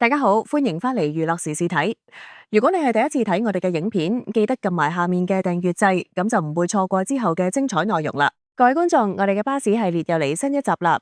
大家好，歡迎返嚟娛樂時事睇。如果你係第一次睇我哋嘅影片，記得撳埋下面嘅訂閱掣，咁就唔會錯過之後嘅精彩內容啦。各位觀眾，我哋嘅巴士系列又嚟新一集啦。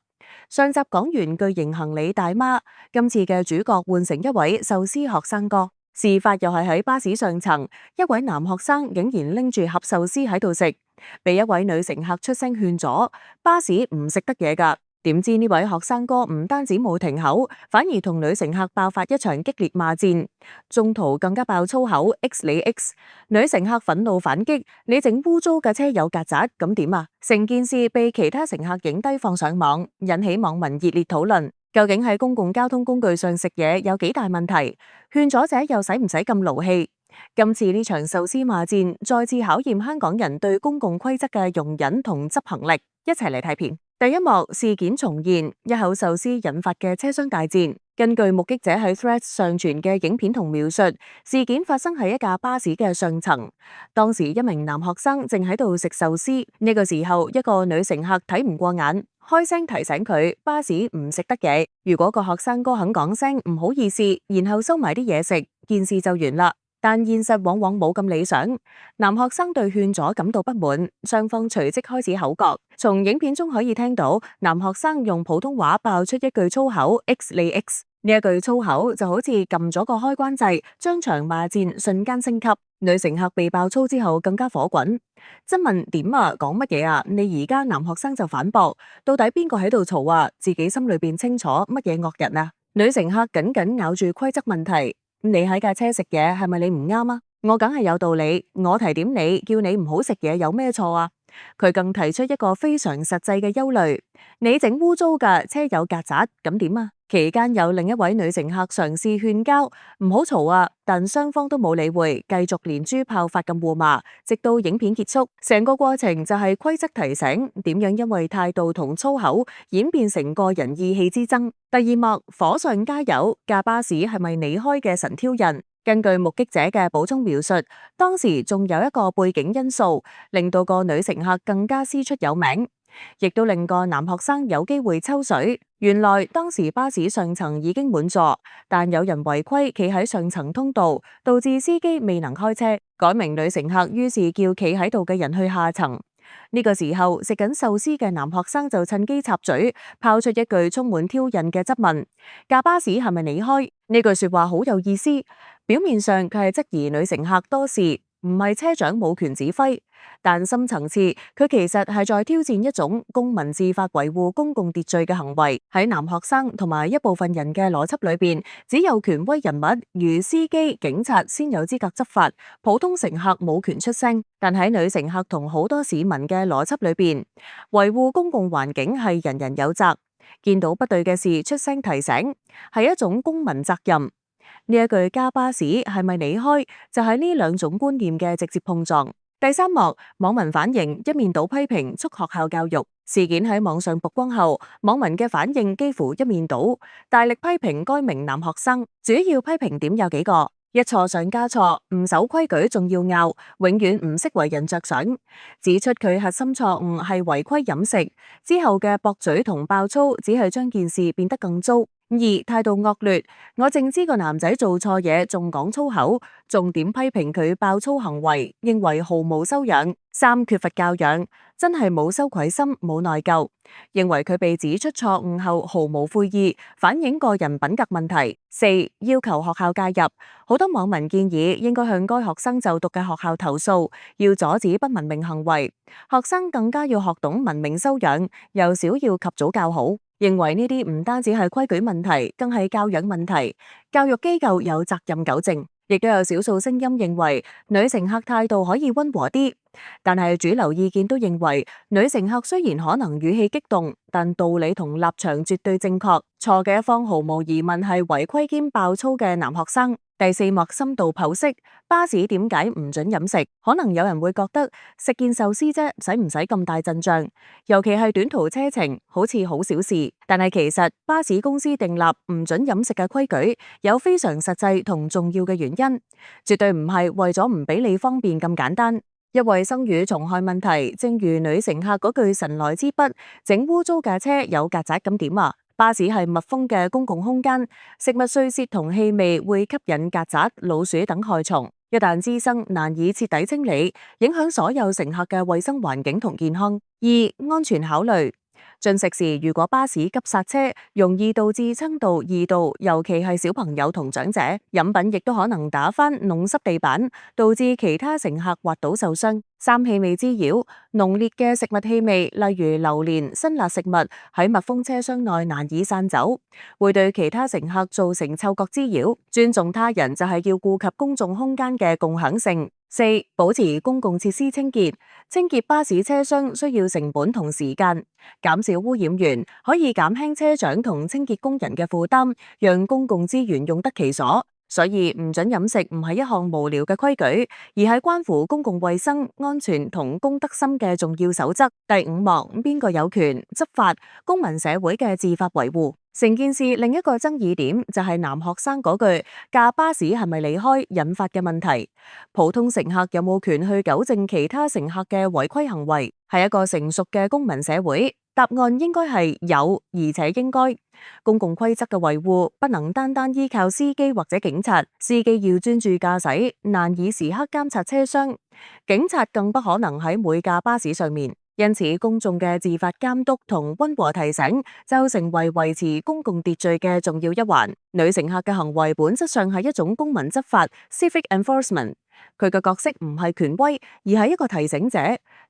上集講完巨型行李大媽，今次嘅主角換成一位壽司學生哥。事發又係喺巴士上層，一位男學生竟然拎住盒壽司喺度食，被一位女乘客出聲勸咗，巴士唔食得嘢㗎。點知呢位學生哥唔單止冇停口，反而同女乘客爆發一場激烈罵戰，中途更加爆粗口 X 你 X， 女乘客憤怒反擊：你整污糟嘅車有曱甴，咁點啊？成件事被其他乘客影低放上網，引起網民熱烈討論。究竟喺公共交通工具上食嘢有幾大問題？勸阻者又使唔使咁勞氣？今次呢場壽司罵戰，再次考驗香港人對公共規則嘅容忍同執行力。一齊嚟睇片。第一幕事件重現，一口壽司引發嘅車廂大戰。根據目擊者喺 Threads 上傳嘅影片同描述，事件發生喺一架巴士嘅上層。當時一名男學生正喺度食壽司，呢個時候一個女乘客睇唔過眼，開聲提醒佢巴士唔食得嘢。如果個學生哥肯講聲唔好意思，然後收埋啲嘢食，件事就完啦。但現實往往冇咁理想，男學生對勸阻感到不滿，雙方隨即開始口角。從影片中可以聽到，男學生用普通話爆出一句粗口 X 你 X， 呢一句粗口就好似撳咗個開關掣，將場罵戰瞬間升級。女乘客被爆粗之後更加火滾，質問點啊，講乜嘢啊？你而家男學生就反駁，到底邊個喺度嘈啊？自己心裏邊清楚乜嘢惡人啊？女乘客緊緊咬住規則問題。你喺架車食嘢係咪你唔啱啊？我梗係有道理，我提點你，叫你唔好食嘢有咩錯啊？佢更提出一個非常實際嘅憂慮：你整污糟㗎，車有曱甴，咁點啊？期間有另一位女乘客嘗試勸交，唔好嘈啊，但雙方都冇理會，繼續連珠炮發咁互罵，直到影片結束。成個過程就係規則提醒，點樣因為態度同粗口演變成個人意氣之爭。第二幕火上加油，架巴士係咪你開嘅神挑人？根據目擊者嘅補充描述，當時仲有一個背景因素，令到個女乘客更加師出有名，亦都令個男學生有機會抽水。原來當時巴士上層已經滿座，但有人違規企喺上層通道，導致司機未能開車。該名女乘客於是叫企喺度嘅人去下層。呢個時候食緊壽司嘅男學生就趁機插嘴，拋出一句充滿挑釁嘅質問：架巴士係咪你開？呢句說話好有意思，表面上佢係質疑女乘客多事，唔係車長冇權指揮，但深層次佢其實係在挑戰一種公民自發維護公共秩序嘅行為。喺男學生同埋一部分人嘅邏輯裏邊，只有權威人物如司機、警察先有資格執法，普通乘客冇權出聲。但喺女乘客同好多市民嘅邏輯裏邊，維護公共環境係人人有責，見到不對嘅事出聲提醒係一種公民責任。呢一句加巴士係咪你開，就係呢兩種觀念嘅直接碰撞。第三幕，網民反應一面倒批評促學校教育。事件喺網上曝光後，網民嘅反應幾乎一面倒，大力批評該名男學生。主要批評點有幾個：一錯上加錯，唔守規矩仲要拗，永遠唔識為人着想。指出佢核心錯誤係違規飲食，之後嘅駁嘴同爆粗只係將件事變得更糟。二，態度惡劣，我淨知個男仔做錯嘢仲講粗口，重點批評佢爆粗行為，認為毫無修養。三，缺乏教養，真係冇羞愧心冇內疚，認為佢被指出錯誤後毫無悔意，反映個人品格問題。四，要求學校介入，好多網民建議應該向該學生就讀嘅學校投訴，要阻止不文明行為，學生更加要學懂文明修養，由小要及早教好。認為呢啲唔單止係規矩問題，更係教養問題，教育機構有責任糾正。亦都有少數聲音認為女乘客態度可以溫和啲，但係主流意見都認為女乘客雖然可能語氣激動，但道理同立場絕對正確。錯嘅一方毫無疑問係違規兼爆粗嘅男學生。第四幕深度剖析巴士點解唔准飲食。可能有人會覺得食件壽司啫，使唔使咁大陣仗？尤其係短途車程，好似好小事。但係其實巴士公司訂立唔准飲食嘅規矩，有非常實際同重要嘅原因，絕對唔係為咗唔俾你方便咁簡單。一衛生與蟲害問題，正如女乘客嗰句神來之筆，整污糟架車有曱甴咁點啊？巴士係密封嘅公共空間，食物碎屑同氣味會吸引曱甴、老鼠等害蟲，一旦滋生，難以徹底清理，影響所有乘客嘅衛生環境同健康。二、安全考慮。進食時，如果巴士急剎車，容易導致撐到易倒，尤其係小朋友同長者。飲品亦都可能打翻弄濕地板，導致其他乘客滑倒受傷。三、氣味滋擾。濃烈嘅食物氣味，例如榴蓮、辛辣食物，喺密封車廂內難以散走，會對其他乘客造成嗅覺滋擾。尊重他人就係要顧及公眾空間嘅共享性。四、保持公共設施清潔。清潔巴士車廂需要成本同時間，減少污染源可以減輕車長同清潔工人嘅負擔，讓公共資源用得其所。所以唔准飲食唔係一項無聊嘅規矩，而係關乎公共衛生、安全同公德心嘅重要守則。第五幕，邊個有權執法？公民社會嘅自發維護。成件事另一個爭議點就係男學生嗰句架巴士係咪離開引發嘅問題。普通乘客有冇權去糾正其他乘客嘅違規行為？係一個成熟嘅公民社會，答案應該係有，而且應該。公共規則嘅維護不能單單依靠司機或者警察，司機要專注駕駛，難以時刻監察車廂，警察更不可能喺每架巴士上面。因此，公眾嘅自發監督同溫和提醒就成為維持公共秩序嘅重要一環。女乘客嘅行為本質上係一種公民執法 （civic enforcement）， 佢嘅角色唔係權威，而係一個提醒者。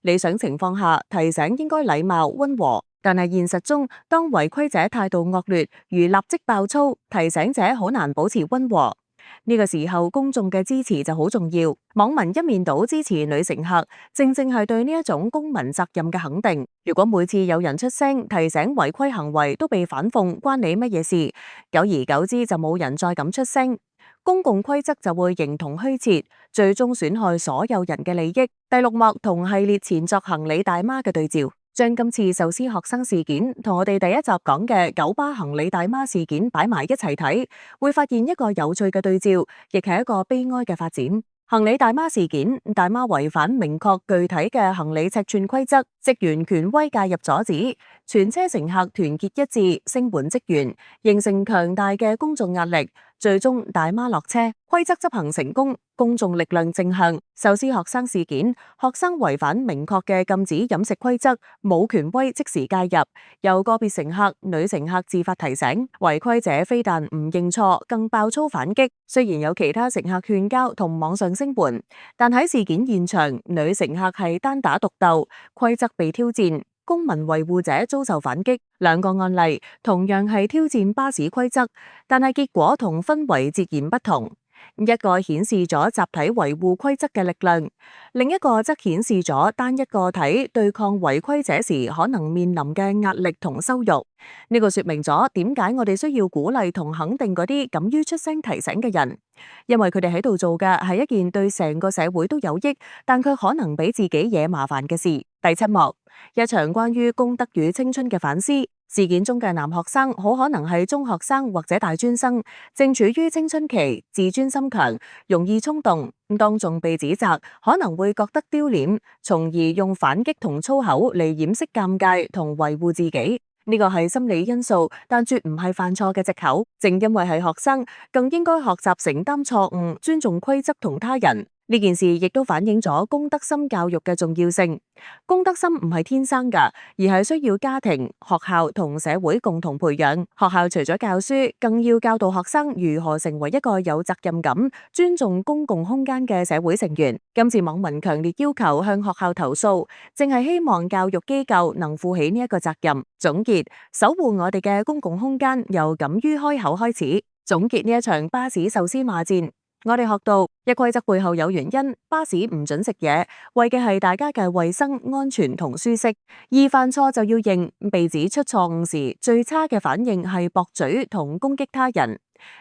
理想情況下，提醒應該禮貌溫和，但係現實中，當違規者態度惡劣，如立即爆粗，提醒者好難保持溫和。呢個時候，公眾嘅支持就好重要。網民一面倒支持女乘客，正正係對呢一種公民責任嘅肯定。如果每次有人出聲提醒違規行為都被反諷，關你乜嘢事？久而久之就冇人再敢出聲，公共規則就會形同虛設，最終損害所有人嘅利益。第六幕同系列前作行李大媽嘅對照。將今次壽司學生事件同我哋第一集講嘅九巴行李大媽事件擺埋一齊睇，會發現一個有趣嘅對照，亦係一個悲哀嘅發展。行李大媽事件，大媽違反明確具體嘅行李尺寸規則，職員權威介入阻止，全車乘客團結一致聲援職員，形成強大嘅公眾壓力，最終大媽落車，規則執行成功，公眾力量正向。壽司學生事件，學生違反明確嘅禁止飲食規則，冇權威即時介入，由個別乘客、女乘客自發提醒，違規者非但唔認錯，更爆粗反擊。雖然有其他乘客勸交同網上聲援，但喺事件現場，女乘客係單打獨鬥，規則被挑戰，公民維護者遭受反擊。兩個案例同樣係挑戰巴士規則，但係結果同氛圍截然不同。一個顯示咗集體維護規則嘅力量，另一個則顯示咗單一個體對抗違規者時可能面臨嘅壓力同羞辱。呢個說明咗點解我哋需要鼓勵同肯定嗰啲敢於出聲提醒嘅人，因為佢哋喺度做嘅係一件對成個社會都有益，但佢可能俾自己惹麻煩嘅事。第七幕，一場關於公德與青春嘅反思。事件中嘅男學生好可能係中學生或者大專生，正處於青春期，自尊心強，容易衝動，當眾被指責可能會覺得丟臉，從而用反擊同粗口嚟掩飾尷尬同維護自己。呢個係心理因素，但絕唔係犯錯嘅藉口。正因為係學生，更應該學習承擔錯誤，尊重規則同他人。呢件事亦都反映咗公德心教育嘅重要性。公德心唔係天生㗎，而係需要家庭、學校同社會共同培養。學校除咗教書，更要教導學生如何成為一個有責任感、尊重公共空間嘅社會成員。今次網民強烈要求向學校投訴，正係希望教育機構能負起呢一個責任。總結，守護我哋嘅公共空間，由敢於開口開始。總結呢一場巴士壽司罵戰。我哋學到一規則背後有原因，巴士唔准食嘢，為嘅係大家嘅衛生、安全同舒適。二，犯錯就要認，被指出錯誤時，最差嘅反應係駁嘴同攻擊他人。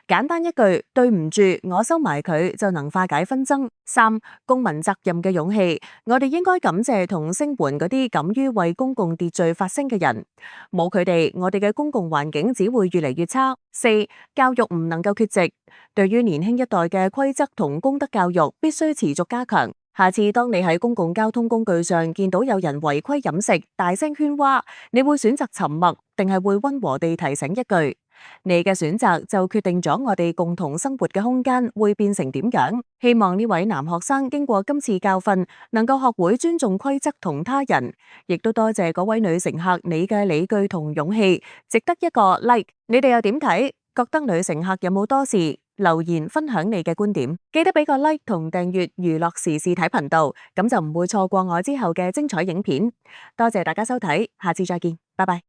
簡單一句，對唔住，我收埋佢就能化解紛爭。三，公民責任嘅勇氣，我哋應該感謝同聲援嗰啲敢於為公共秩序發聲嘅人，冇佢哋，我哋嘅公共環境只會越嚟越差。四，教育唔能夠缺席，對於年輕一代嘅規則同公德教育必須持續加強。下次當你喺公共交通工具上見到有人違規飲食、大聲喧嘩，你會選擇沉默，定係會溫和地提醒一句？你嘅選擇就決定咗我哋共同生活嘅空間會變成點樣。希望呢位男學生經過今次教訓，能夠學會尊重規則同他人。亦都多謝嗰位女乘客你嘅理據同勇氣，值得一個 like。你哋又點睇？覺得女乘客有冇多事？留言分享你嘅觀點，記得俾個 like 同訂閱娛樂時事睇頻道，咁就唔會錯過我之後嘅精彩影片。多謝大家收睇，下次再見，拜拜。